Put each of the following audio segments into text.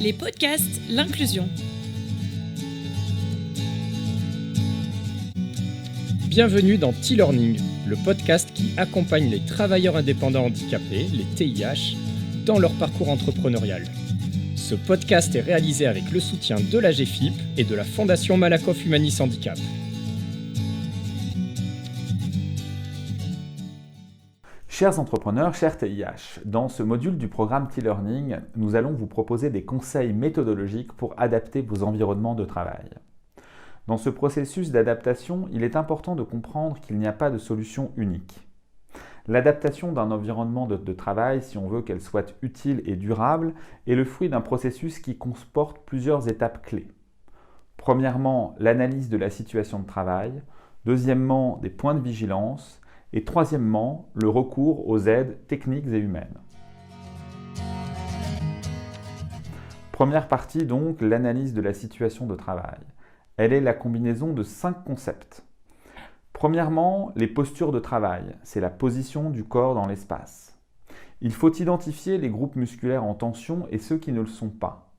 Les podcasts, l'inclusion. Bienvenue dans T-Learning, le podcast qui accompagne les travailleurs indépendants handicapés, les TIH, dans leur parcours entrepreneurial. Ce podcast est réalisé avec le soutien de la GFIP et de la Fondation Malakoff Humanis Handicap. Chers entrepreneurs, chers TIH, dans ce module du programme T-Learning, nous allons vous proposer des conseils méthodologiques pour adapter vos environnements de travail. Dans ce processus d'adaptation, il est important de comprendre qu'il n'y a pas de solution unique. L'adaptation d'un environnement de travail, si on veut qu'elle soit utile et durable, est le fruit d'un processus qui comporte plusieurs étapes clés. Premièrement, l'analyse de la situation de travail. Deuxièmement, des points de vigilance. Et troisièmement, le recours aux aides techniques et humaines. Première partie donc, l'analyse de la situation de travail. Elle est la combinaison de 5 concepts. Premièrement, les postures de travail, c'est la position du corps dans l'espace. Il faut identifier les groupes musculaires en tension et ceux qui ne le sont pas.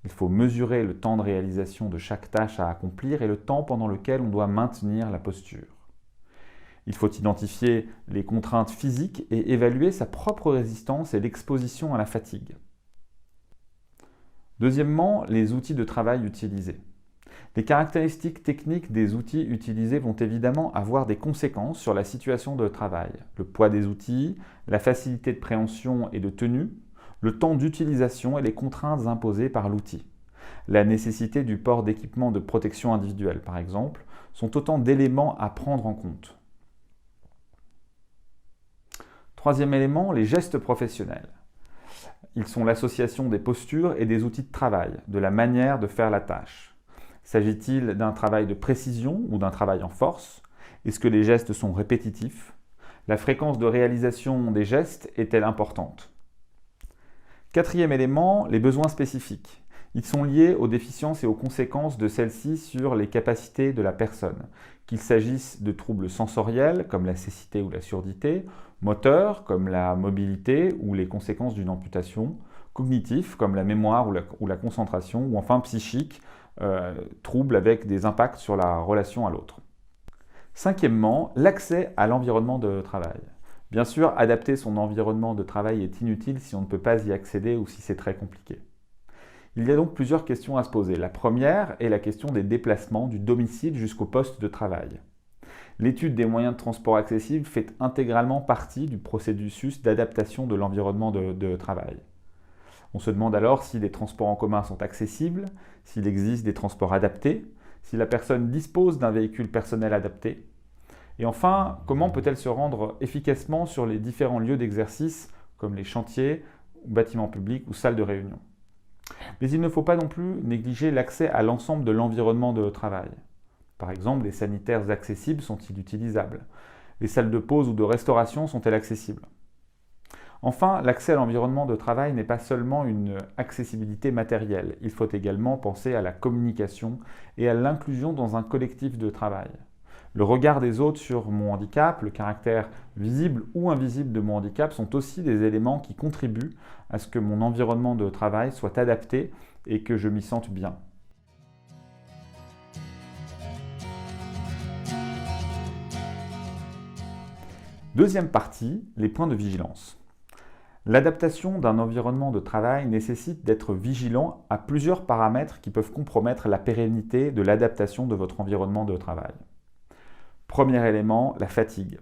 Il faut mesurer le temps de réalisation de chaque tâche à accomplir et le temps pendant lequel on doit maintenir la posture. Il faut identifier les contraintes physiques et évaluer sa propre résistance et l'exposition à la fatigue. Deuxièmement, les outils de travail utilisés. Les caractéristiques techniques des outils utilisés vont évidemment avoir des conséquences sur la situation de travail. Le poids des outils, la facilité de préhension et de tenue, le temps d'utilisation et les contraintes imposées par l'outil. La nécessité du port d'équipements de protection individuelle, par exemple, sont autant d'éléments à prendre en compte. Troisième élément, les gestes professionnels. Ils sont l'association des postures et des outils de travail, de la manière de faire la tâche. S'agit-il d'un travail de précision ou d'un travail en force? Est-ce que les gestes sont répétitifs? La fréquence de réalisation des gestes est-elle importante? Quatrième élément, les besoins spécifiques. Ils sont liés aux déficiences et aux conséquences de celles-ci sur les capacités de la personne, qu'il s'agisse de troubles sensoriels comme la cécité ou la surdité, moteurs comme la mobilité ou les conséquences d'une amputation, cognitifs comme la mémoire ou la concentration, ou enfin psychiques, troubles avec des impacts sur la relation à l'autre. Cinquièmement, l'accès à l'environnement de travail. Bien sûr, adapter son environnement de travail est inutile si on ne peut pas y accéder ou si c'est très compliqué. Il y a donc plusieurs questions à se poser. La première est la question des déplacements du domicile jusqu'au poste de travail. L'étude des moyens de transport accessibles fait intégralement partie du processus d'adaptation de l'environnement de travail. On se demande alors si les transports en commun sont accessibles, s'il existe des transports adaptés, si la personne dispose d'un véhicule personnel adapté. Et enfin, comment peut-elle se rendre efficacement sur les différents lieux d'exercice comme les chantiers, bâtiments publics ou salles de réunion. Mais il ne faut pas non plus négliger l'accès à l'ensemble de l'environnement de travail. Par exemple, les sanitaires accessibles sont-ils utilisables? Les salles de pause ou de restauration sont-elles accessibles? Enfin, l'accès à l'environnement de travail n'est pas seulement une accessibilité matérielle. Il faut également penser à la communication et à l'inclusion dans un collectif de travail. Le regard des autres sur mon handicap, le caractère visible ou invisible de mon handicap sont aussi des éléments qui contribuent à ce que mon environnement de travail soit adapté et que je m'y sente bien. Deuxième partie, les points de vigilance. L'adaptation d'un environnement de travail nécessite d'être vigilant à plusieurs paramètres qui peuvent compromettre la pérennité de l'adaptation de votre environnement de travail. Premier élément, la fatigue.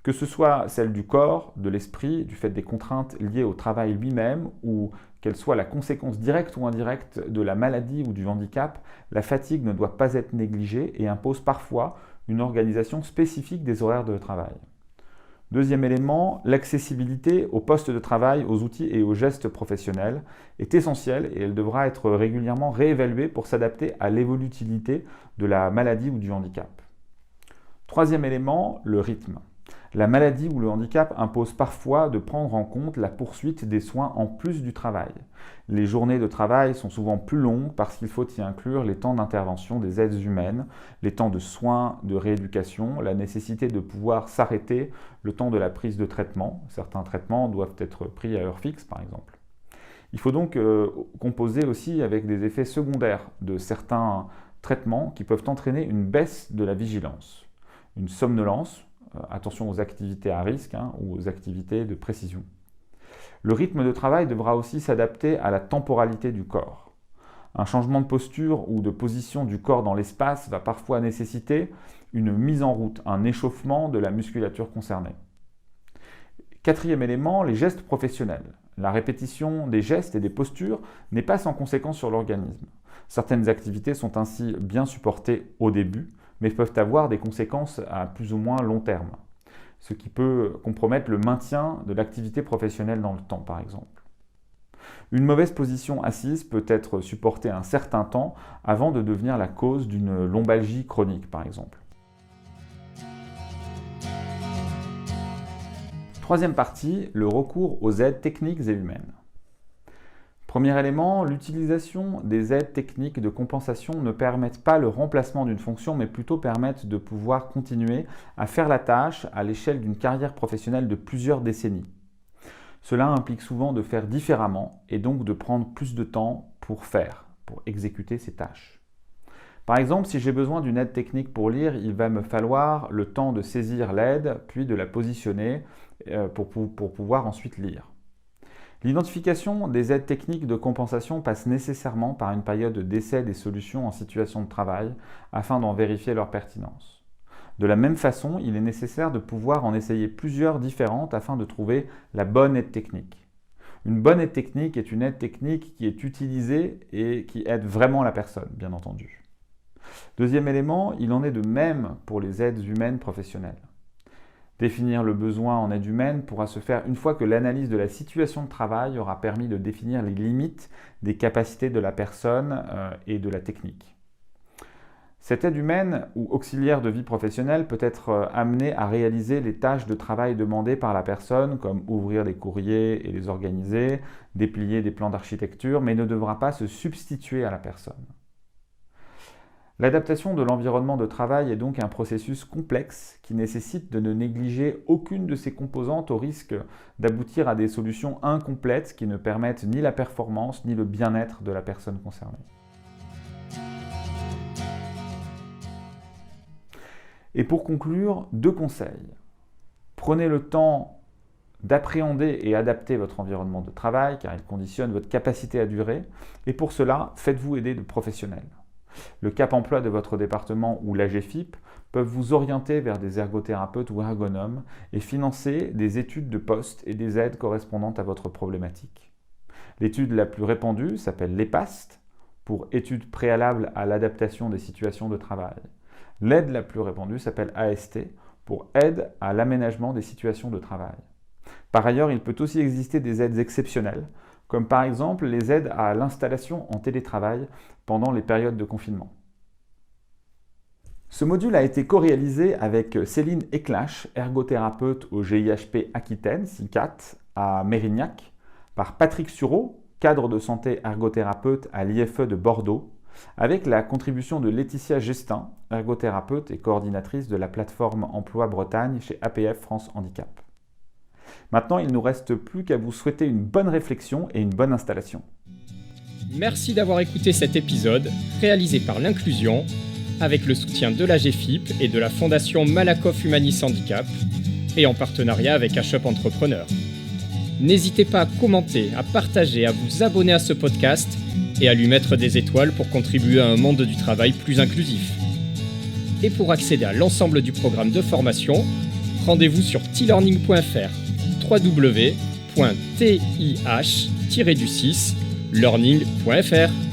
Que ce soit celle du corps, de l'esprit, du fait des contraintes liées au travail lui-même ou qu'elle soit la conséquence directe ou indirecte de la maladie ou du handicap, la fatigue ne doit pas être négligée et impose parfois une organisation spécifique des horaires de travail. Deuxième élément, l'accessibilité au poste de travail, aux outils et aux gestes professionnels est essentielle et elle devra être régulièrement réévaluée pour s'adapter à l'évolutivité de la maladie ou du handicap. Troisième élément, le rythme. La maladie ou le handicap impose parfois de prendre en compte la poursuite des soins en plus du travail. Les journées de travail sont souvent plus longues parce qu'il faut y inclure les temps d'intervention des aides humaines, les temps de soins, de rééducation, la nécessité de pouvoir s'arrêter le temps de la prise de traitement. Certains traitements doivent être pris à heure fixe, par exemple. Il faut donc composer aussi avec des effets secondaires de certains traitements qui peuvent entraîner une baisse de la vigilance, une somnolence, attention aux activités à risque ou aux activités de précision. Le rythme de travail devra aussi s'adapter à la temporalité du corps. Un changement de posture ou de position du corps dans l'espace va parfois nécessiter une mise en route, un échauffement de la musculature concernée. Quatrième élément, les gestes professionnels. La répétition des gestes et des postures n'est pas sans conséquence sur l'organisme. Certaines activités sont ainsi bien supportées au début, mais peuvent avoir des conséquences à plus ou moins long terme, ce qui peut compromettre le maintien de l'activité professionnelle dans le temps, par exemple. Une mauvaise position assise peut être supportée un certain temps avant de devenir la cause d'une lombalgie chronique, par exemple. Troisième partie, le recours aux aides techniques et humaines. Premier élément, l'utilisation des aides techniques de compensation ne permettent pas le remplacement d'une fonction, mais plutôt permettent de pouvoir continuer à faire la tâche à l'échelle d'une carrière professionnelle de plusieurs décennies. Cela implique souvent de faire différemment et donc de prendre plus de temps pour exécuter ces tâches. Par exemple, si j'ai besoin d'une aide technique pour lire, il va me falloir le temps de saisir l'aide, puis de la positionner pour pouvoir ensuite lire. L'identification des aides techniques de compensation passe nécessairement par une période d'essai des solutions en situation de travail afin d'en vérifier leur pertinence. De la même façon, il est nécessaire de pouvoir en essayer plusieurs différentes afin de trouver la bonne aide technique. Une bonne aide technique est une aide technique qui est utilisée et qui aide vraiment la personne, bien entendu. Deuxième élément, il en est de même pour les aides humaines professionnelles. Définir le besoin en aide humaine pourra se faire une fois que l'analyse de la situation de travail aura permis de définir les limites des capacités de la personne et de la technique. Cette aide humaine ou auxiliaire de vie professionnelle peut être amenée à réaliser les tâches de travail demandées par la personne, comme ouvrir des courriers et les organiser, déplier des plans d'architecture, mais ne devra pas se substituer à la personne. L'adaptation de l'environnement de travail est donc un processus complexe qui nécessite de ne négliger aucune de ses composantes au risque d'aboutir à des solutions incomplètes qui ne permettent ni la performance ni le bien-être de la personne concernée. Et pour conclure, 2 conseils. Prenez le temps d'appréhender et adapter votre environnement de travail car il conditionne votre capacité à durer et pour cela, faites-vous aider de professionnels. Le Cap emploi de votre département ou l'AGFIP peuvent vous orienter vers des ergothérapeutes ou ergonomes et financer des études de poste et des aides correspondantes à votre problématique. L'étude la plus répandue s'appelle l'EPAST, pour étude préalable à l'adaptation des situations de travail. L'aide la plus répandue s'appelle AST, pour aide à l'aménagement des situations de travail. Par ailleurs, il peut aussi exister des aides exceptionnelles, comme par exemple les aides à l'installation en télétravail pendant les périodes de confinement. Ce module a été co-réalisé avec Céline Eclache, ergothérapeute au GIHP Aquitaine, SICAT, à Mérignac, par Patrick Sureau, cadre de santé ergothérapeute à l'IFE de Bordeaux, avec la contribution de Laetitia Gestin, ergothérapeute et coordinatrice de la plateforme Emploi Bretagne chez APF France Handicap. Maintenant, il ne nous reste plus qu'à vous souhaiter une bonne réflexion et une bonne installation. Merci d'avoir écouté cet épisode réalisé par l'Inclusion avec le soutien de l'AGFIP et de la Fondation Malakoff Humanis Handicap et en partenariat avec HUP Entrepreneur. N'hésitez pas à commenter, à partager, à vous abonner à ce podcast et à lui mettre des étoiles pour contribuer à un monde du travail plus inclusif. Et pour accéder à l'ensemble du programme de formation, rendez-vous sur t-learning.fr www.tih-learning.fr